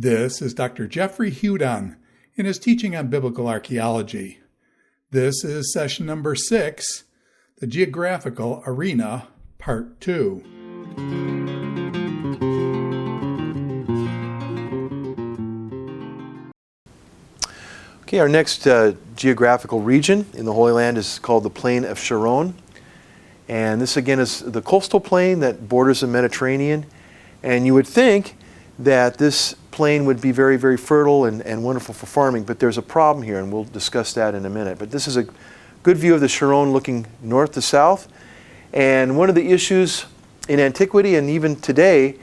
This is Dr. Jeffrey Hudon in his teaching on biblical archaeology. This is session number 6, the Geographical Arena, Part 2. Okay, our next geographical region in the Holy Land is called the Plain of Sharon. And this again is the coastal plain that borders the Mediterranean. And you would think that this plain would be very, very fertile and wonderful for farming, but there's a problem here, and we'll discuss that in a minute. But this is a good view of the Sharon looking north to south. And one of the issues in antiquity and even today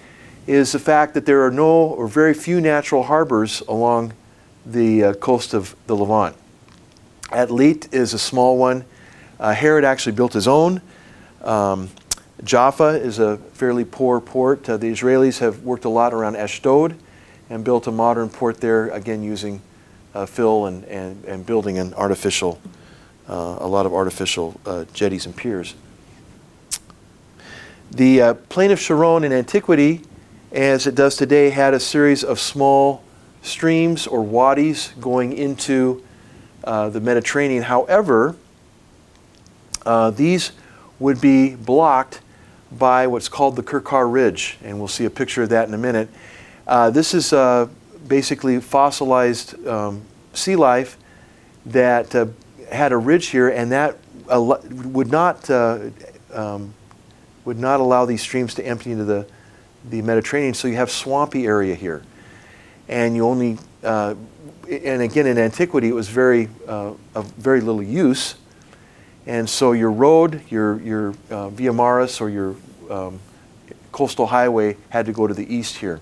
is the fact that there are no or very few natural harbors along the coast of the Levant. Atlit is a small one. Herod actually built his own. Jaffa is a fairly poor port. The Israelis have worked a lot around Ashdod and built a modern port there, again using fill and building a lot of artificial jetties and piers. The Plain of Sharon in antiquity, as it does today, had a series of small streams or wadis going into the Mediterranean. However, these would be blocked by what's called the Kirkar Ridge, and we'll see a picture of that in a minute. This is basically fossilized sea life that had a ridge here, and that would not allow these streams to empty into the Mediterranean. So you have swampy area here, and you only and again in antiquity it was very of very little use. And so your road, your Via Maris or your coastal highway had to go to the east here.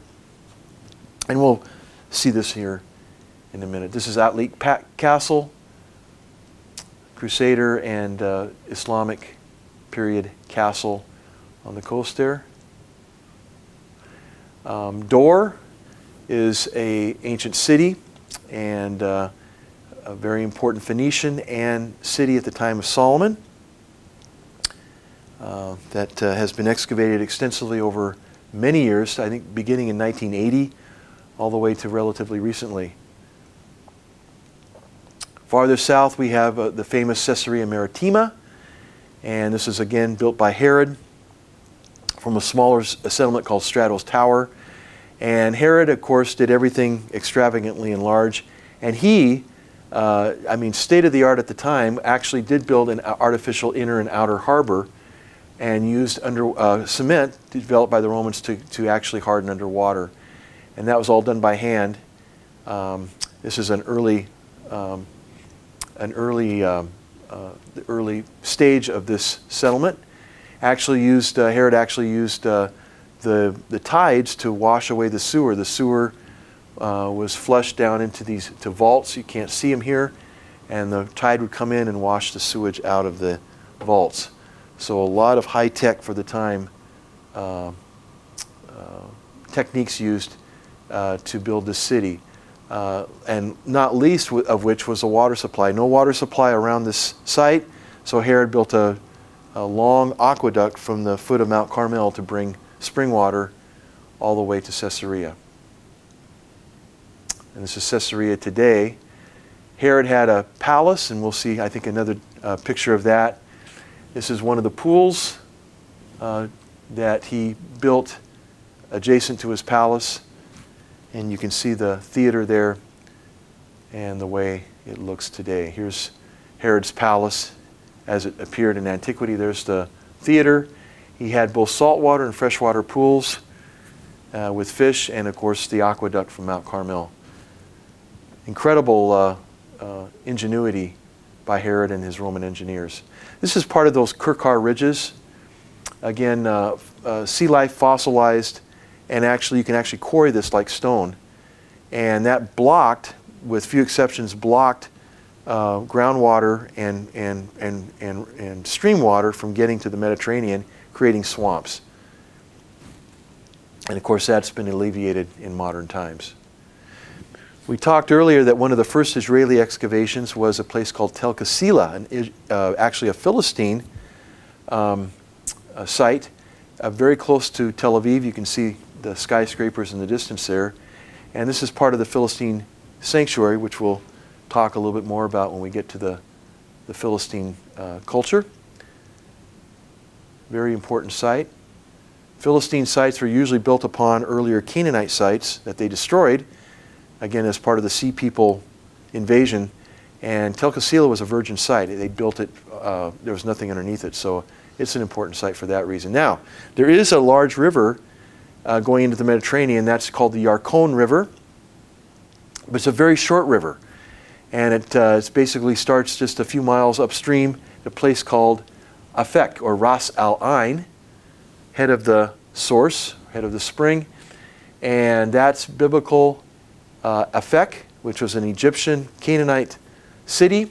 And we'll see this here in a minute. This is Atlit Castle, Crusader and Islamic period castle on the coast there. Dor is an ancient city and a very important Phoenician and city at the time of Solomon that has been excavated extensively over many years, I think beginning in 1980 all the way to relatively recently. Farther south we have the famous Caesarea Maritima, and this is again built by Herod from a smaller settlement called Strato's Tower. And Herod, of course, did everything extravagantly and large, and he state of the art at the time, actually did build an artificial inner and outer harbor and used cement developed by the Romans to actually harden underwater. And that was all done by hand. This is the early stage of this settlement. Herod actually used the tides to wash away the sewer. The sewer was flushed down into these vaults. You can't see them here, and the tide would come in and wash the sewage out of the vaults. So a lot of high tech for the time techniques used to build this city, and not least of which was a water supply. No water supply around this site, so Herod built a long aqueduct from the foot of Mount Carmel to bring spring water all the way to Caesarea. And this is Caesarea today. Herod had a palace, and we'll see, I think, another picture of that. This is one of the pools that he built adjacent to his palace. And you can see the theater there and the way it looks today. Here's Herod's palace as it appeared in antiquity. There's the theater. He had both saltwater and freshwater pools with fish, and of course the aqueduct from Mount Carmel. Incredible ingenuity by Herod and his Roman engineers. This is part of those Kirkar ridges. Again, sea life fossilized, and you can actually quarry this like stone. And that blocked, with few exceptions, groundwater and stream water from getting to the Mediterranean, creating swamps. And of course that's been alleviated in modern times. We talked earlier that one of the first Israeli excavations was a place called Tel Kasila, actually a Philistine site very close to Tel Aviv. You can see the skyscrapers in the distance there. And this is part of the Philistine sanctuary, which we'll talk a little bit more about when we get to the Philistine culture. Very important site. Philistine sites were usually built upon earlier Canaanite sites that they destroyed, again as part of the Sea People invasion. And Tel Qasila was a virgin site. They built it, there was nothing underneath it, so it's an important site for that reason. Now, there is a large river going into the Mediterranean. That's called the Yarkon River. But it's a very short river. And it basically starts just a few miles upstream at a place called Afek, or Ras Al Ain, head of the source, head of the spring. And that's biblical Afek, which was an Egyptian Canaanite city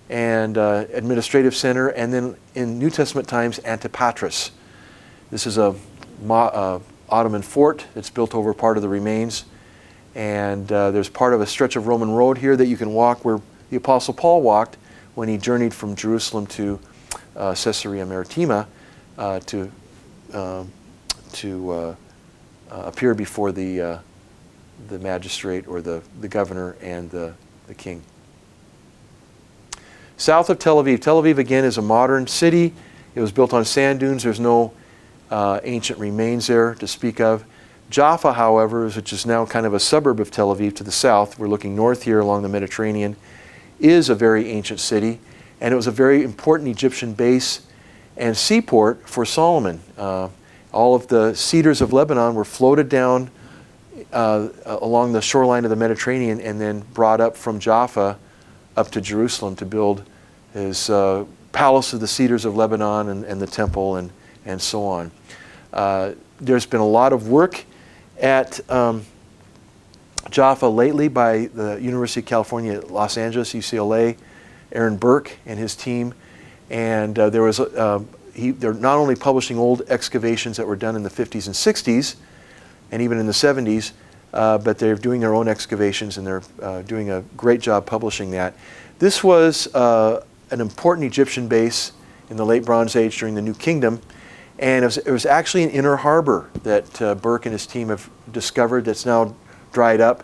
and administrative center. And then in New Testament times, Antipatris. This is a Ottoman fort that's built over part of the remains. And there's part of a stretch of Roman road here that you can walk where the Apostle Paul walked when he journeyed from Jerusalem to Caesarea Maritima to appear before the magistrate or the governor and the king. South of Tel Aviv. Tel Aviv, again, is a modern city. It was built on sand dunes. There's no ancient remains there to speak of. Jaffa, however, which is now kind of a suburb of Tel Aviv to the south, we're looking north here along the Mediterranean, is a very ancient city, and it was a very important Egyptian base and seaport for Solomon. All of the cedars of Lebanon were floated down along the shoreline of the Mediterranean and then brought up from Jaffa up to Jerusalem to build his palace of the cedars of Lebanon and the temple and so on. There's been a lot of work at Jaffa lately by the University of California at Los Angeles, UCLA, Aaron Burke and his team. And they're not only publishing old excavations that were done in the 50s and 60s, and even in the 70s, but they're doing their own excavations, and they're doing a great job publishing that. This was an important Egyptian base in the late Bronze Age during the New Kingdom. And it was actually an inner harbor that Burke and his team have discovered that's now dried up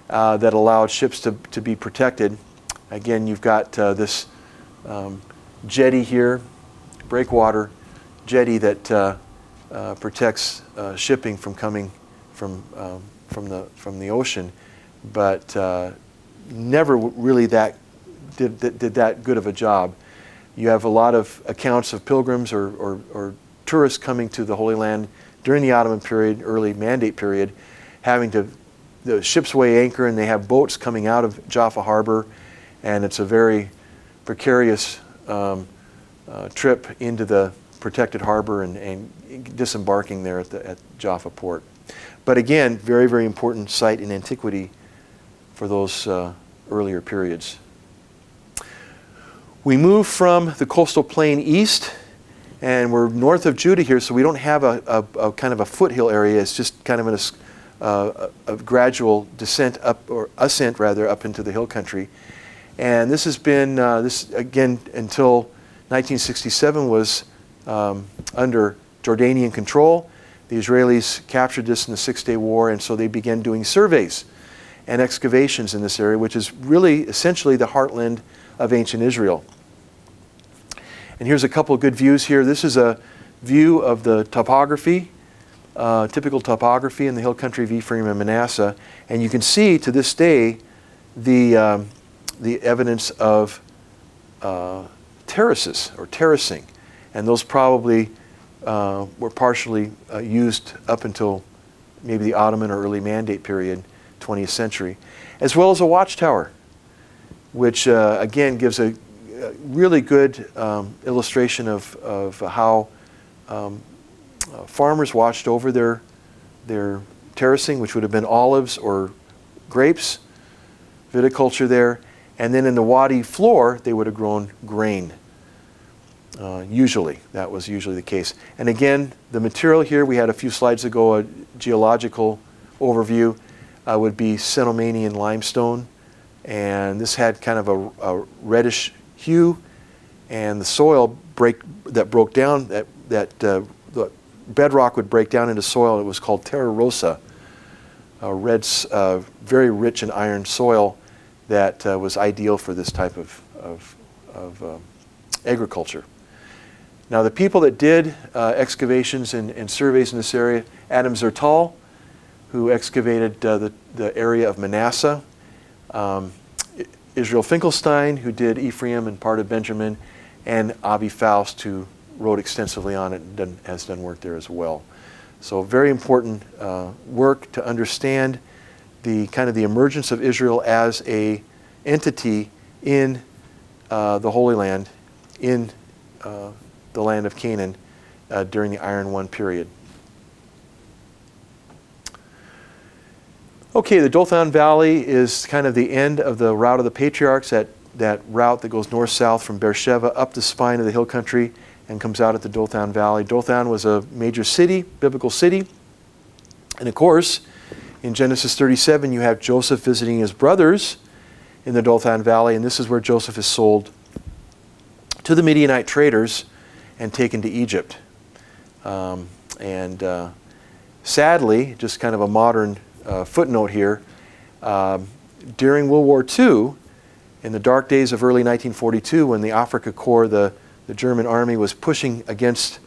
that allowed ships to be protected. Again, you've got this jetty here, breakwater jetty that protects shipping from coming from the ocean, but never really did that good of a job. You have a lot of accounts of pilgrims or tourists coming to the Holy Land during the Ottoman period, early Mandate period, the ships weigh anchor and they have boats coming out of Jaffa Harbor, and it's a very precarious trip into the protected harbor and disembarking there at Jaffa port. But again, very, very important site in antiquity for those earlier periods. We move from the coastal plain east, and we're north of Judah here, so we don't have a kind of a foothill area. It's just kind of a gradual descent up, or ascent rather, up into the hill country. And this has been, this again, until 1967 was under Jordanian control. The Israelis captured this in the Six-Day War, and so they began doing surveys and excavations in this area, which is really essentially the heartland of ancient Israel. And here's a couple of good views here. This is a view of the topography, typical topography in the hill country of Ephraim and Manasseh. And you can see to this day the evidence of terraces or terracing. And those probably were partially used up until maybe the Ottoman or early Mandate period, 20th century, as well as a watchtower, which again gives a really good illustration of how farmers watched over their terracing, which would have been olives or grapes, viticulture there, and then in the wadi floor they would have grown grain. Usually, that was usually the case. And again, the material here, we had a few slides ago, a geological overview, would be Cenomanian limestone, and this had kind of a reddish hue, and the soil that broke down, the bedrock would break down into soil. It was called terra rossa very rich in iron soil that was ideal for this type of agriculture. Now, the people that did excavations and surveys in this area, Adam Zertal, who excavated the area of Manasseh, Israel Finkelstein, who did Ephraim and part of Benjamin, and Avi Faust, who wrote extensively on it and has done work there as well. So very important work to understand the kind of the emergence of Israel as a entity in the Holy Land, in the land of Canaan during the Iron One period. Okay, the Dothan Valley is kind of the end of the route of the patriarchs, that route that goes north-south from Beersheba up the spine of the hill country and comes out at the Dothan Valley. Dothan was a major city, biblical city. And of course, in Genesis 37, you have Joseph visiting his brothers in the Dothan Valley, and this is where Joseph is sold to the Midianite traders and taken to Egypt. Sadly, just kind of a modern footnote here, during World War II, in the dark days of early 1942, when the Afrika Korps, the German army, was pushing against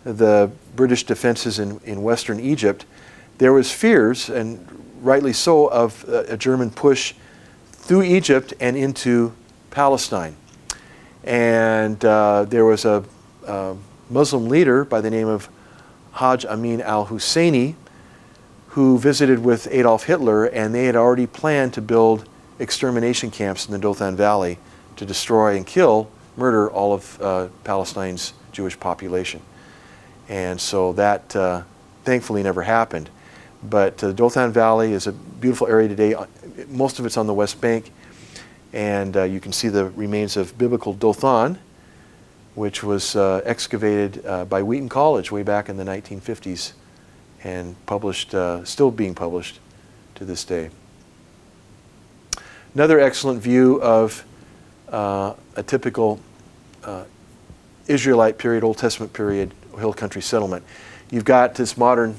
the British defenses in western Egypt, there was fears, and rightly so, of a German push through Egypt and into Palestine. And there was a Muslim leader by the name of Hajj Amin al-Husseini who visited with Adolf Hitler, and they had already planned to build extermination camps in the Dothan Valley to destroy and murder all of Palestine's Jewish population. And so that thankfully never happened. But the Dothan Valley is a beautiful area today. Most of it's on the West Bank, and you can see the remains of biblical Dothan, which was excavated by Wheaton College way back in the 1950s and published, still being published to this day. Another excellent view of a typical Israelite period, Old Testament period, hill country settlement. You've got this modern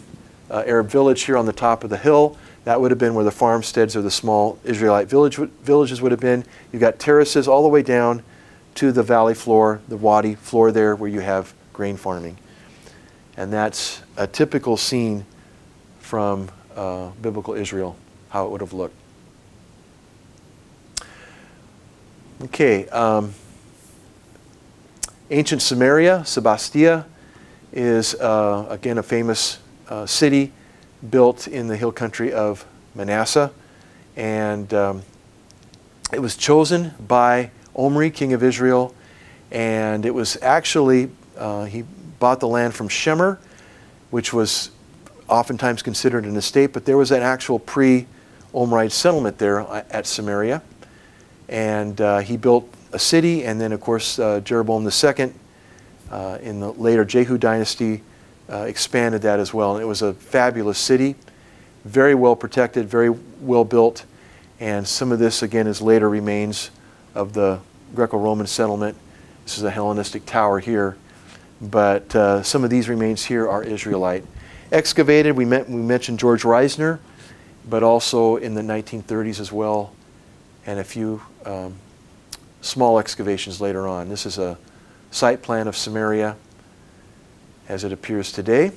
Arab village here on the top of the hill. That would have been where the farmsteads or the small Israelite villages would have been. You've got terraces all the way down to the valley floor, the wadi floor there, where you have grain farming. And that's a typical scene from biblical Israel, how it would have looked. Okay, ancient Samaria, Sebastia, is again a famous city built in the hill country of Manasseh, and it was chosen by Omri, king of Israel, and it was actually, he bought the land from Shemer, which was oftentimes considered an estate, but there was an actual pre-Omride settlement there at Samaria, and he built a city, and then of course Jeroboam II in the later Jehu dynasty expanded that as well, and it was a fabulous city, very well protected, very well built, and some of this again is later remains of the Greco-Roman settlement. This is a Hellenistic tower here, but some of these remains here are Israelite. Excavated, we mentioned George Reisner, but also in the 1930s as well, and a few small excavations later on. This is a site plan of Samaria as it appears today.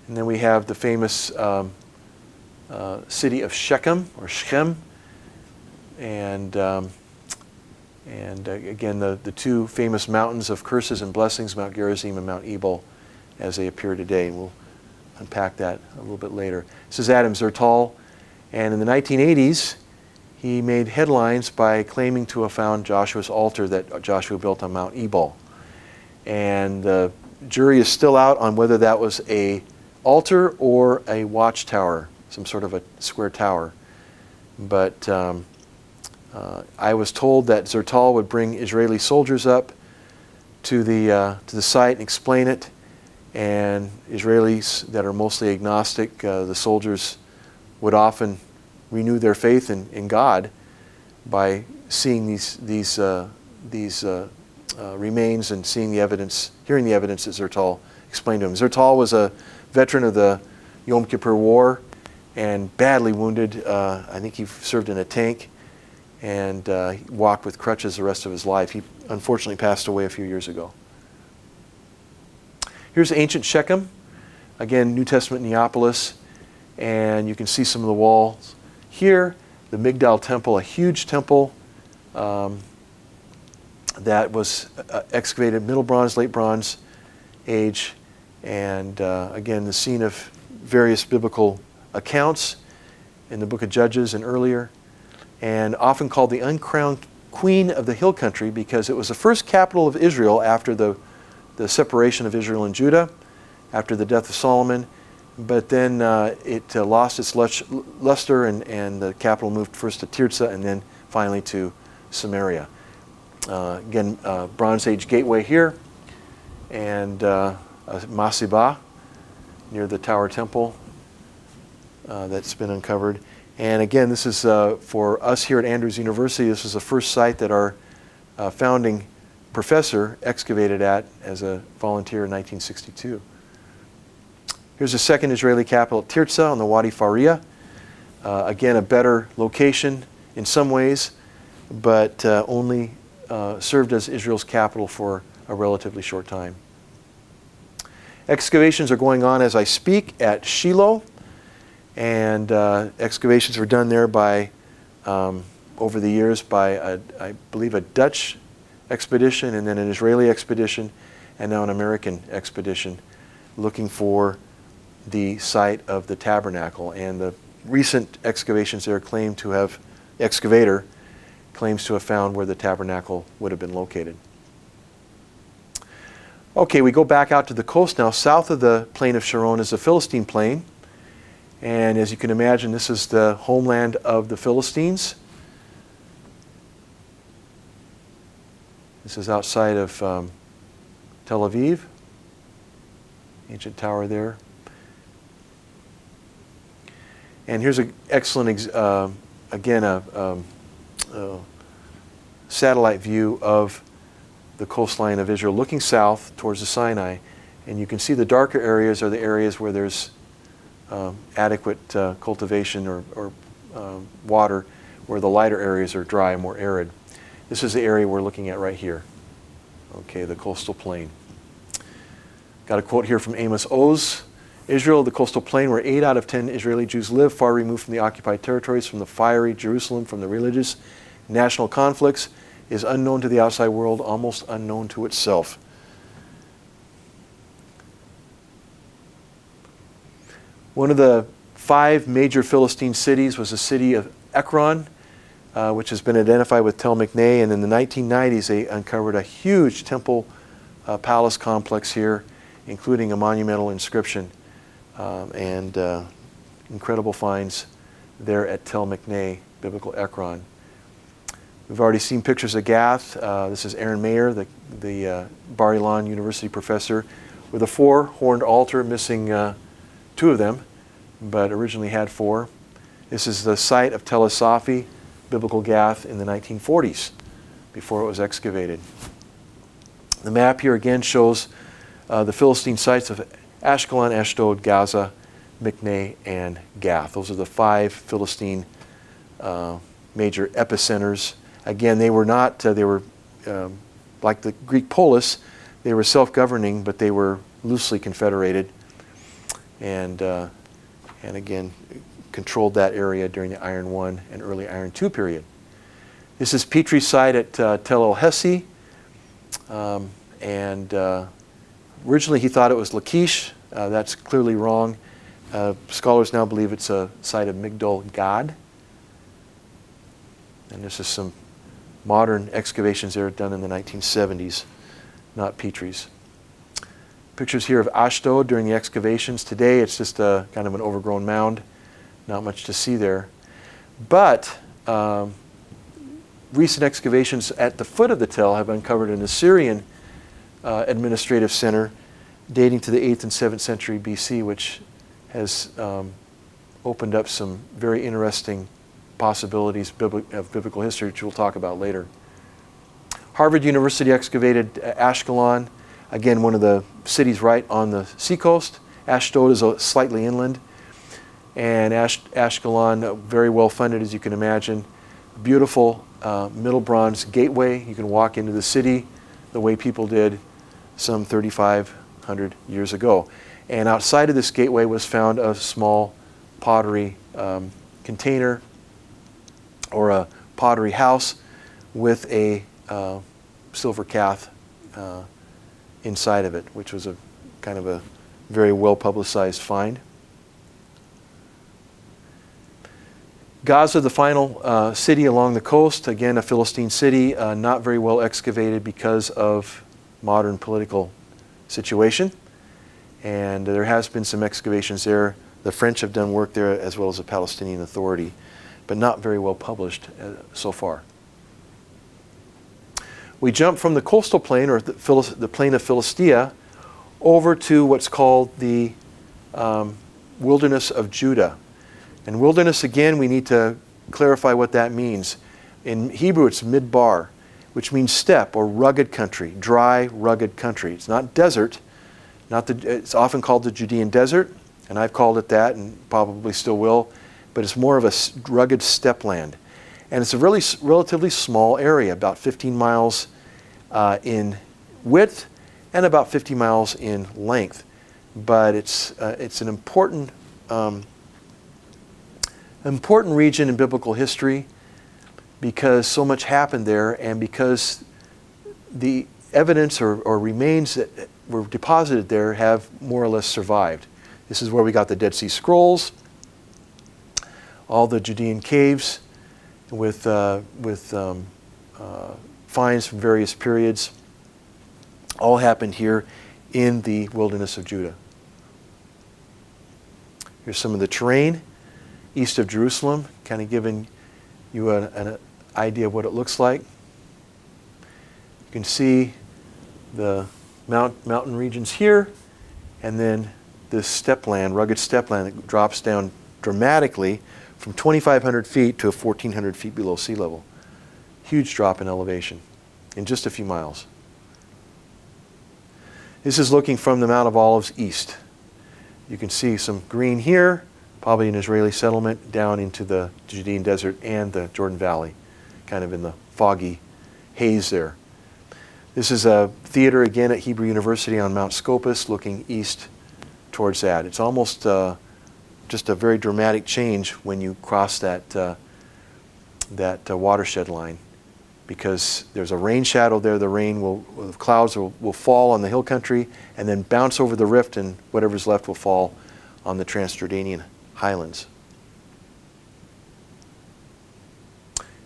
And then we have the famous city of Shechem, or Shechem, and again the two famous mountains of curses and blessings, Mount Gerizim and Mount Ebal, as they appear today. And we'll unpack that a little bit later. This is Adam Zertal, and in the 1980s, he made headlines by claiming to have found Joshua's altar that Joshua built on Mount Ebal. And the jury is still out on whether that was a altar or a watchtower, some sort of a square tower. But I was told that Zertal would bring Israeli soldiers up to the site and explain it. And Israelis that are mostly agnostic, the soldiers would often renew their faith in God by seeing these remains and seeing the evidence, hearing the evidence that Zertal explain to him. Zertal was a veteran of the Yom Kippur War and badly wounded. I think he served in a tank and he walked with crutches the rest of his life. He unfortunately passed away a few years ago. Here's ancient Shechem, again, New Testament Neapolis, and you can see some of the walls here. The Migdal Temple, a huge temple that was excavated Middle Bronze, Late Bronze age, and again, the scene of various biblical accounts in the book of Judges and earlier, and often called the uncrowned queen of the hill country because it was the first capital of Israel after the separation of Israel and Judah, after the death of Solomon. But then it lost its luster, and the capital moved first to Tirzah and then finally to Samaria. Again, Bronze Age gateway here, and Masibah near the Tower Temple that's been uncovered. And again, this is for us here at Andrews University, this was the first site that our founding professor excavated at as a volunteer in 1962. Here's the second Israeli capital, Tirzah, on the Wadi Faria. Again, a better location in some ways, but only served as Israel's capital for a relatively short time. Excavations are going on as I speak at Shiloh, and excavations were done there by, over the years, by, I believe, a Dutch expedition, and then an Israeli expedition, and now an American expedition, looking for the site of the tabernacle. And the recent excavations there claim to have, the excavator claims to have found where the tabernacle would have been located. Okay, we go back out to the coast now. South of the plain of Sharon is the Philistine plain. And as you can imagine, this is the homeland of the Philistines. This is outside of Tel Aviv. Ancient tower there. And here's an excellent, again, a satellite view of the coastline of Israel, looking south towards the Sinai. And you can see the darker areas are the areas where there's adequate cultivation or water, where the lighter areas are dry and more arid. This is the area we're looking at right here. Okay, the coastal plain. Got a quote here from Amos Oz. Israel, the coastal plain where 8 out of 10 Israeli Jews live, far removed from the occupied territories, from the fiery Jerusalem, from the religious national conflicts, is unknown to the outside world, almost unknown to itself. One of the 5 major Philistine cities was the city of Ekron, which has been identified with Tel Mikneh, and in the 1990s they uncovered a huge temple palace complex here, including a monumental inscription, and incredible finds there at Tel Mikneh, biblical Ekron. We've already seen pictures of Gath. This is Aaron Mayer, the Bar Ilan University professor, with a 4-horned altar, missing 2 of them, but originally had 4. This is the site of Tel Asafi, biblical Gath, in the 1940s, before it was excavated. The map here again shows the Philistine sites of Ashkelon, Ashdod, Gaza, Mikneh, and Gath. Those are the 5 Philistine major epicenters. Again, they were not, they were like the Greek polis, they were self-governing, but they were loosely confederated, and again, controlled that area during the Iron I and early Iron II period. This is Petrie's site at Tel El Hesi, and originally he thought it was Lachish. That's clearly wrong. Scholars now believe it's a site of Migdol Gad. And this is some modern excavations there done in the 1970s, not Petrie's. Pictures here of Ashdod during the excavations. Today it's just a kind of an overgrown mound. Not much to see there. But recent excavations at the foot of the Tel have uncovered an Assyrian administrative center dating to the 8th and 7th century BC, which has opened up some very interesting possibilities of biblical history, which we'll talk about later. Harvard University excavated Ashkelon. Again, one of the cities right on the seacoast. Ashdod is slightly inland. And Ashkelon, very well funded, as you can imagine. Beautiful Middle Bronze gateway. You can walk into the city the way people did some 3,500 years ago. And outside of this gateway was found a small pottery container or a pottery house with a silver calf inside of it, which was a kind of a very well publicized find. Gaza, the final city along the coast, again a Philistine city, not very well excavated because of modern political situation. And there has been some excavations there. The French have done work there as well as the Palestinian Authority, but not very well published so far. We jump from the coastal plain, or the plain of Philistia, over to what's called the wilderness of Judah. And wilderness, again, we need to clarify what that means. In Hebrew, it's midbar, which means steppe or rugged country, dry, rugged country. It's not desert. It's often called the Judean desert, and I've called it that and probably still will, but it's more of a rugged steppe land. And it's a really relatively small area, about 15 miles in width and about 50 miles in length. But it's an important region in biblical history because so much happened there, and because the evidence or remains that were deposited there have more or less survived. This is where we got the Dead Sea Scrolls, all the Judean caves with finds from various periods. All happened here in the wilderness of Judah. Here's some of the terrain east of Jerusalem, kind of giving you an idea of what it looks like. You can see the mountain regions here, and then this steppe land, rugged steppe land that drops down dramatically from 2,500 feet to 1,400 feet below sea level. Huge drop in elevation in just a few miles. This is looking from the Mount of Olives east. You can see some green here, probably an Israeli settlement, down into the Judean desert and the Jordan Valley, kind of in the foggy haze there. This is a theater again at Hebrew University on Mount Scopus, looking east towards that. It's almost just a very dramatic change when you cross that watershed line, because there's a rain shadow there. The clouds will fall on the hill country and then bounce over the rift, and whatever's left will fall on the Transjordanian highlands.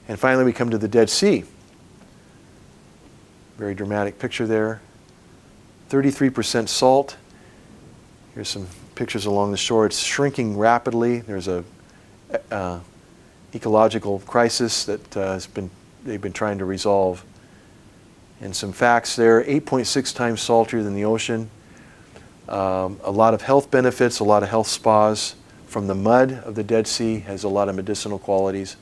And finally, we come to the Dead Sea. Very dramatic picture there. 33% salt. Here's some pictures along the shore. It's shrinking rapidly. There's a ecological crisis that they've been trying to resolve. And some facts there: 8.6 times saltier than the ocean. A lot of health benefits, a lot of health spas from the mud of the Dead Sea. Has a lot of medicinal qualities.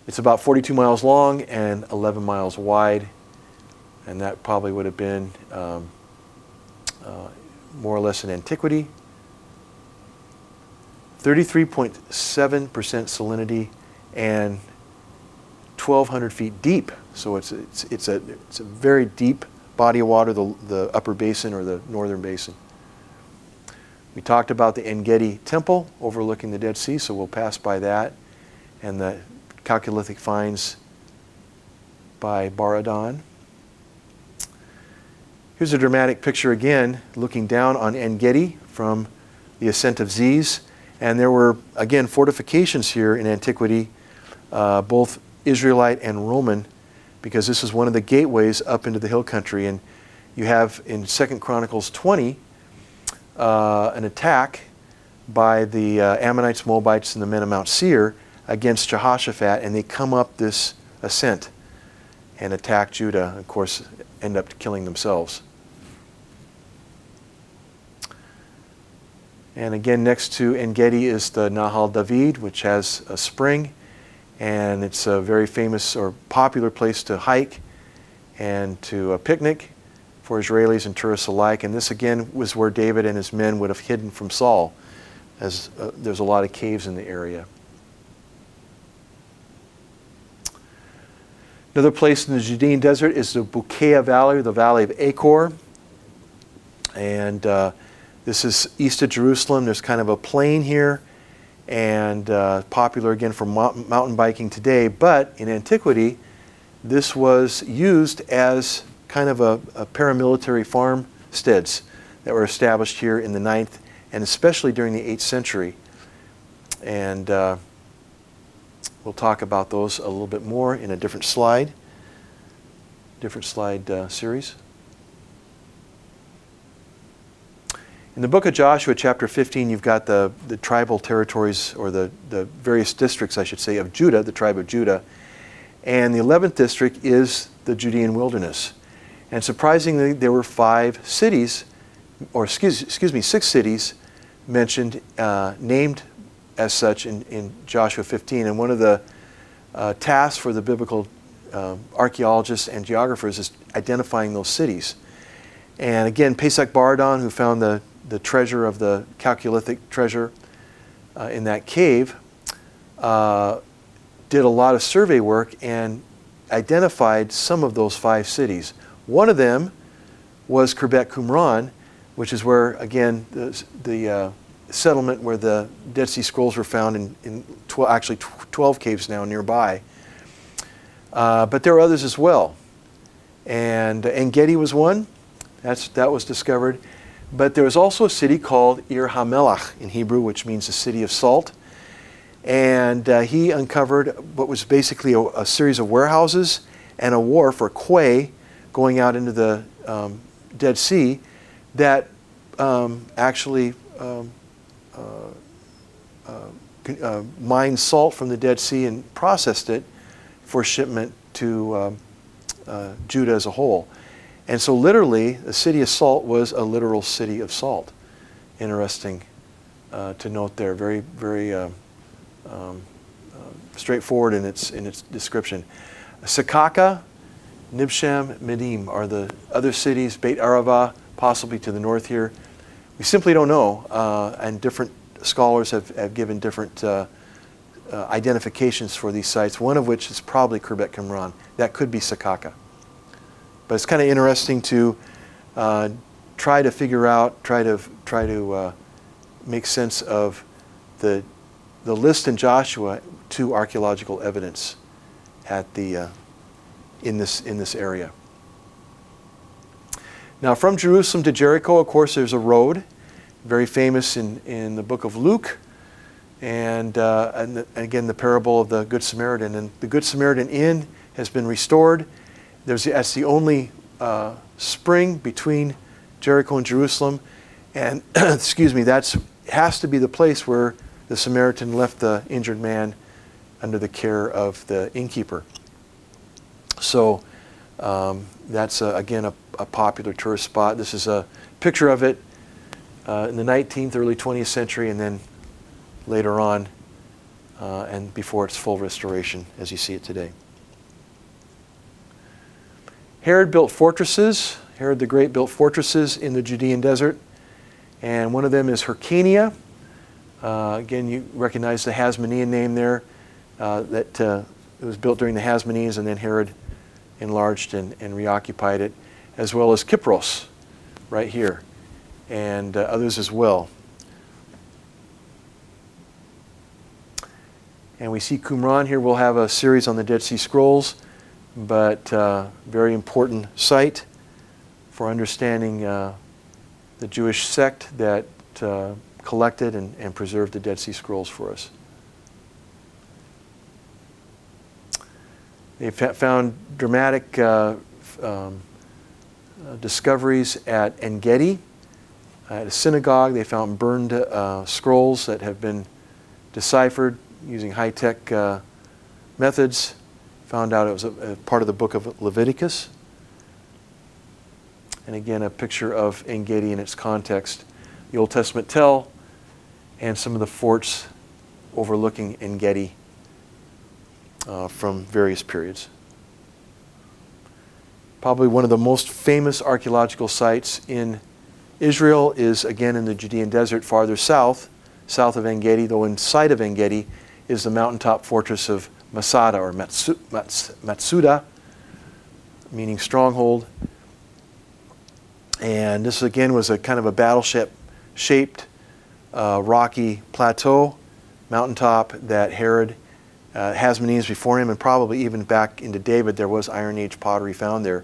It's about 42 miles long and 11 miles wide, and that probably would have been more or less in antiquity. 33.7% salinity and 1,200 feet deep. So it's a very deep body of water, the upper basin or the northern basin. We talked about the En-Gedi temple overlooking the Dead Sea, so we'll pass by that, and the Chalcolithic finds by Bar-Adon. Here's a dramatic picture again, looking down on En-Gedi from the ascent of Ziz. And there were, again, fortifications here in antiquity, both Israelite and Roman, because this is one of the gateways up into the hill country. And you have in 2 Chronicles 20 an attack by the Ammonites, Moabites, and the men of Mount Seir against Jehoshaphat, and they come up this ascent and attack Judah. Of course, end up killing themselves. And again, next to En-Gedi is the Nahal David, which has a spring, and it's a very famous or popular place to hike and to picnic for Israelis and tourists alike. And this again was where David and his men would have hidden from Saul, as there's a lot of caves in the area. Another place in the Judean desert is the Bukia Valley, the Valley of Achor. And this is east of Jerusalem. There's kind of a plain here, and popular again for mountain biking today. But in antiquity, this was used as kind of a paramilitary farmsteads that were established here in the 9th and especially during the 8th century. And we'll talk about those a little bit more in a different slide series. In the book of Joshua, chapter 15, you've got the tribal territories, or the various districts, I should say, of Judah, the tribe of Judah. And the 11th district is the Judean wilderness. And surprisingly, there were 6 cities mentioned, named as such in Joshua 15. And one of the tasks for the biblical archaeologists and geographers is identifying those cities. And again, Pesach Bardon, who found the treasure of the Chalcolithic treasure in that cave, did a lot of survey work and identified some of those 5 cities. One of them was Khirbet Qumran, which is where, again, the settlement where the Dead Sea Scrolls were found in 12 caves now nearby. But there are others as well. And En-Gedi was one. That was discovered. But there was also a city called Ir HaMelech in Hebrew, which means the city of salt. And he uncovered what was basically a series of warehouses and a wharf, or quay, going out into the Dead Sea that actually mined salt from the Dead Sea and processed it for shipment to Judah as a whole. And so literally, the city of salt was a literal city of salt. Interesting to note there. Very, very straightforward in its description. Sakaka, Nibshan, Medim are the other cities. Beit Arava, possibly to the north here. We simply don't know, and different scholars have given different identifications for these sites, one of which is probably Khirbet Qumran. That could be Sakaka. But it's kind of interesting to try to figure out, try to make sense of the list in Joshua to archaeological evidence at the in this area. Now, from Jerusalem to Jericho, of course, there's a road, very famous in the book of Luke, and again the parable of the Good Samaritan. And the Good Samaritan Inn has been restored. That's the only spring between Jericho and Jerusalem, and excuse me, has to be the place where the Samaritan left the injured man under the care of the innkeeper. So that's again a popular tourist spot. This is a picture of it in the 19th, early 20th century, and then later on, and before its full restoration as you see it today. Herod built fortresses. Herod the Great built fortresses in the Judean desert, and one of them is Hyrcania. Again, you recognize the Hasmonean name there. That it was built during the Hasmoneans, and then Herod enlarged and reoccupied it, as well as Kypros, right here, and others as well. And we see Qumran here. We'll have a series on the Dead Sea Scrolls, but very important site for understanding the Jewish sect that collected and preserved the Dead Sea Scrolls for us. They found dramatic discoveries at En-Gedi. At a synagogue, they found burned scrolls that have been deciphered using high-tech methods. Found out it was a part of the book of Leviticus. And again, a picture of En-Gedi in its context. The Old Testament tell and some of the forts overlooking En-Gedi from various periods. Probably one of the most famous archaeological sites in Israel is again in the Judean desert farther south of En-Gedi, though in sight of En-Gedi is the mountaintop fortress of Masada or Matsuda, meaning stronghold. And this again was a kind of a battleship-shaped rocky plateau, mountaintop that Herod has many years before him, and probably even back into David, there was Iron Age pottery found there,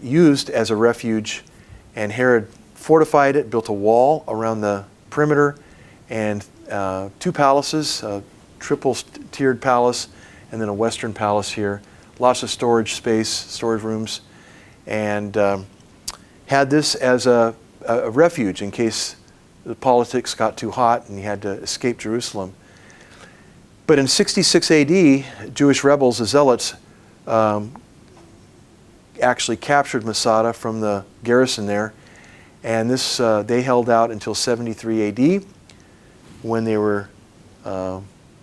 used as a refuge. And Herod fortified it, built a wall around the perimeter, and two palaces, a triple-tiered palace, and then a western palace here. Lots of storage space, storage rooms, and had this as a refuge in case the politics got too hot and he had to escape Jerusalem. But in 66 AD, Jewish rebels, the Zealots, actually captured Masada from the garrison there, and this they held out until 73 AD when they were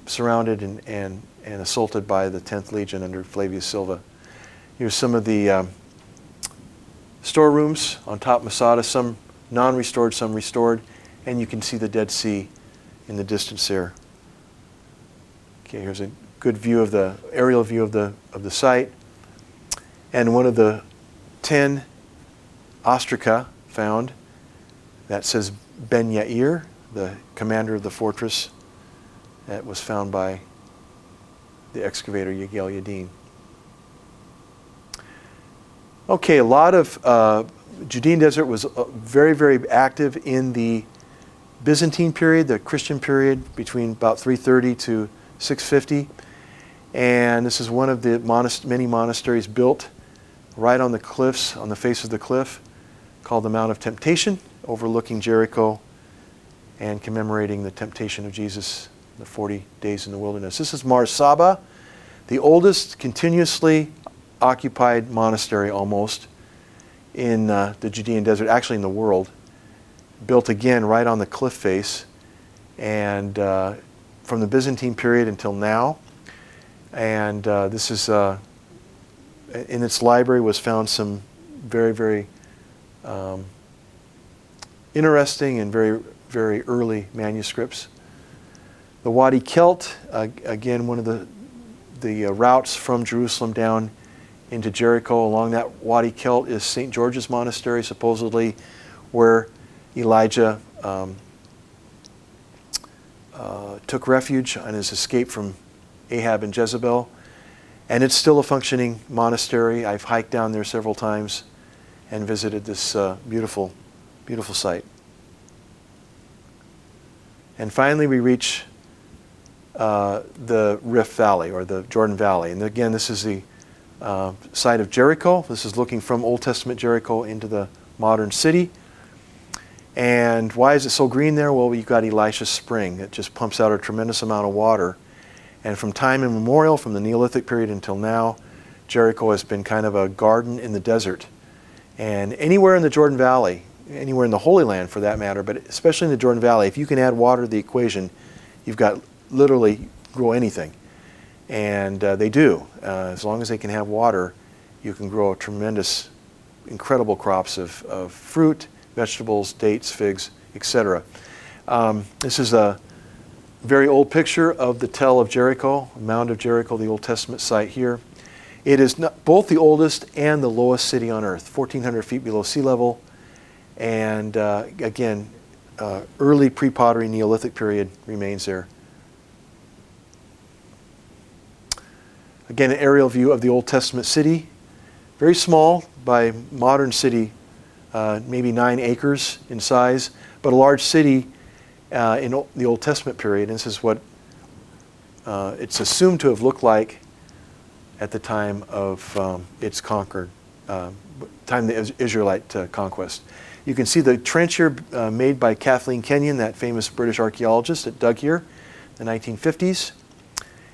surrounded and assaulted by the 10th Legion under Flavius Silva. Here's some of the storerooms on top Masada, some non-restored, some restored, and you can see the Dead Sea in the distance there. Okay, here's a good view of the aerial view of the site, and one of the 10 ostraca found that says Ben Yair, the commander of the fortress, that was found by the excavator Yigal Yadin. Okay, a lot of Judean desert was very, very active in the Byzantine period, the Christian period between about 330 to 650. And this is one of the many monasteries built right on the cliffs, on the face of the cliff, called the Mount of Temptation, overlooking Jericho and commemorating the temptation of Jesus, the 40 days in the wilderness. This is Mar Saba, the oldest continuously occupied monastery almost in the Judean desert, actually in the world, built again right on the cliff face, and from the Byzantine period until now. And this is, in its library was found some very, very interesting and very, very early manuscripts. The Wadi Kelt, again, one of the routes from Jerusalem down into Jericho. Along that Wadi Kelt is St. George's Monastery, supposedly where Elijah took refuge on his escape from Ahab and Jezebel. And it's still a functioning monastery. I've hiked down there several times and visited this beautiful, beautiful site. And finally we reach the Rift Valley, or the Jordan Valley. And again, this is the site of Jericho. This is looking from Old Testament Jericho into the modern city. And why is it so green there? Well, you've got Elisha's spring. It just pumps out a tremendous amount of water. And from time immemorial, from the Neolithic period until now, Jericho has been kind of a garden in the desert. And anywhere in the Jordan Valley, anywhere in the Holy Land for that matter, but especially in the Jordan Valley, if you can add water to the equation, you've got literally grow anything. And they do. As long as they can have water, you can grow tremendous, incredible crops of fruit, vegetables, dates, figs, etc. This is a very old picture of the Tell of Jericho, Mound of Jericho, the Old Testament site here. It is both the oldest and the lowest city on earth, 1,400 feet below sea level. And again, early pre-pottery Neolithic period remains there. Again, an aerial view of the Old Testament city. Very small by modern city, maybe 9 acres in size, but a large city in the Old Testament period. And this is what it's assumed to have looked like at the time of its time of the Israelite conquest. You can see the trench here made by Kathleen Kenyon, that famous British archaeologist that dug here in the 1950s.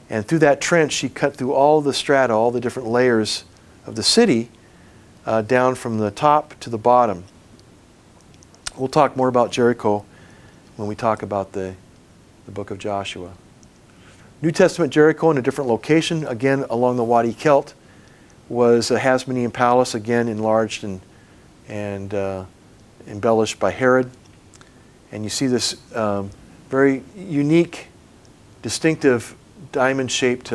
And through that trench, she cut through all the strata, all the different layers of the city, down from the top to the bottom. We'll talk more about Jericho when we talk about the book of Joshua. New Testament Jericho in a different location, again along the Wadi Kelt, was a Hasmonean palace, again enlarged and embellished by Herod. And you see this very unique, distinctive diamond-shaped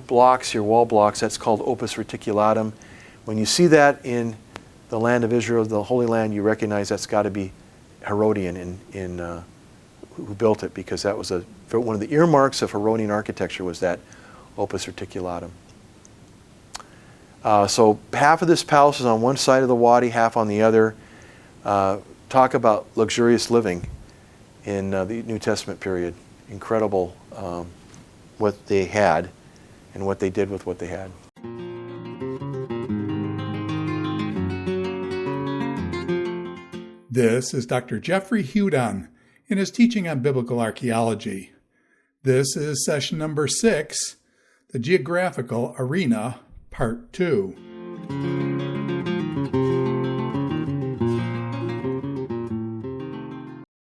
blocks, your wall blocks. That's called opus reticulatum. When you see that in the land of Israel, the Holy Land, you recognize that's got to be Herodian who built it, because that was one of the earmarks of Herodian architecture was that opus reticulatum. So half of this palace is on one side of the wadi, half on the other. Talk about luxurious living in the New Testament period. Incredible what they had and what they did with what they had. This is Dr. Jeffrey Hudon in his teaching on biblical archaeology. This is session number 6, the Geographical Arena, Part 2.